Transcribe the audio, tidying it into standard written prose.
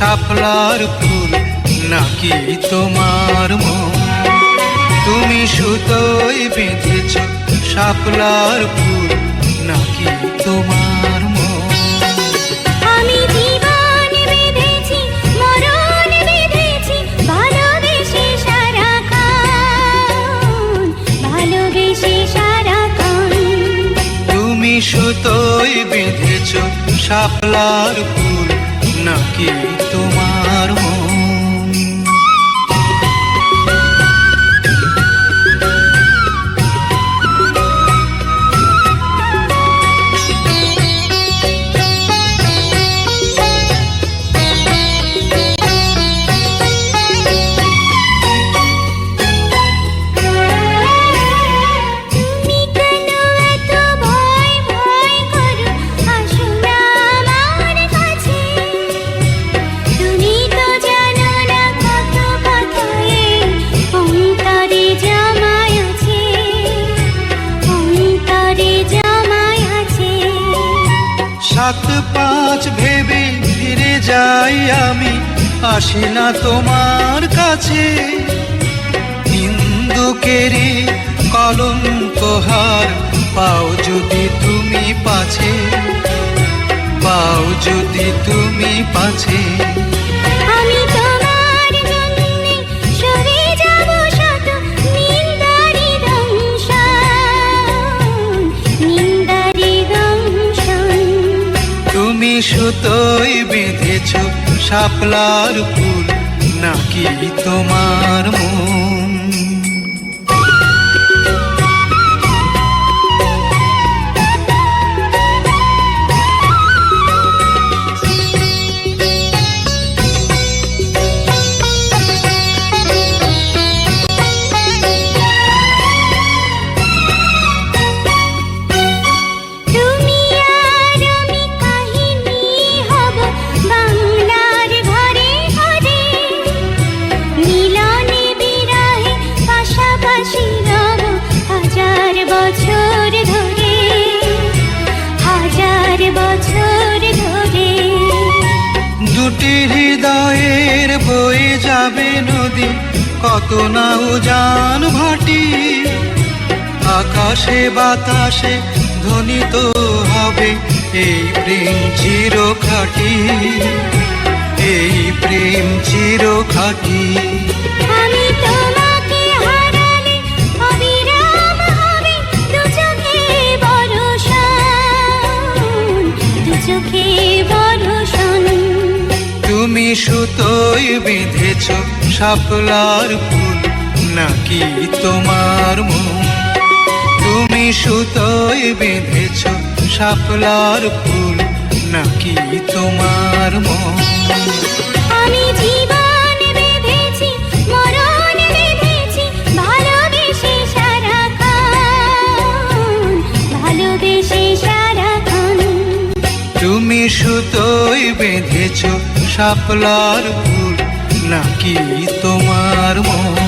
শাপলার ফুল নাকি তোমার মন? তুমি সুতোয় বেঁধেছ শাপলার ফুল নাকি তোমার মন? আমি জীবন বেঁধেছি, মরণ বেঁধেছি, ভালোবেসে সারাক্ষণ, ভালোবেসে সারাক্ষণ। তুমি সুতোয় বেঁধেছ শাপলার ফুল নাকি তোমার মন? সাত পাঁচ ভেবে ফিরে যাই আমি, আসি না তোমার কাছে। নিন্দুকেরই কলঙ্কহার পাও যদি তুমি পাছে, পাও যদি তুমি পাছে। আমি তোমার জন্যে সরে যাব শত নিন্দারি দংশন, নিন্দারি দংশন। তুমি সুতোয় বেঁধেছ শাপলার ফুল নাকি তোমার মন? দুটি হৃদয়ের বয়ে যাবে নদী, কত না উজান ভাটি। আকাশে বাতাসে ধ্বনিত হবে এই প্রেম চিরখাটি, এই প্রেম চিরখাটি। আমি তোমাকে হারালে অবিরাম হবে দু চোখে বর্ষণ, দু চোখে বর্ষণ। তুমি সুতোয় বেঁধেছ শাপলার ফুল নাকি তোমার মন? তুমি সুতোয় বেঁধেছ শাপলার ফুল নাকি তোমার মন? আমি জীবন বেঁধেছি, মরণ বেঁধেছি, ভালোবেসে সারাক্ষণ, ভালোবেসে সারাক্ষণ। তুমি সুতোয় বেঁধেছ শাপলার ফুল নাকি তোমার মন?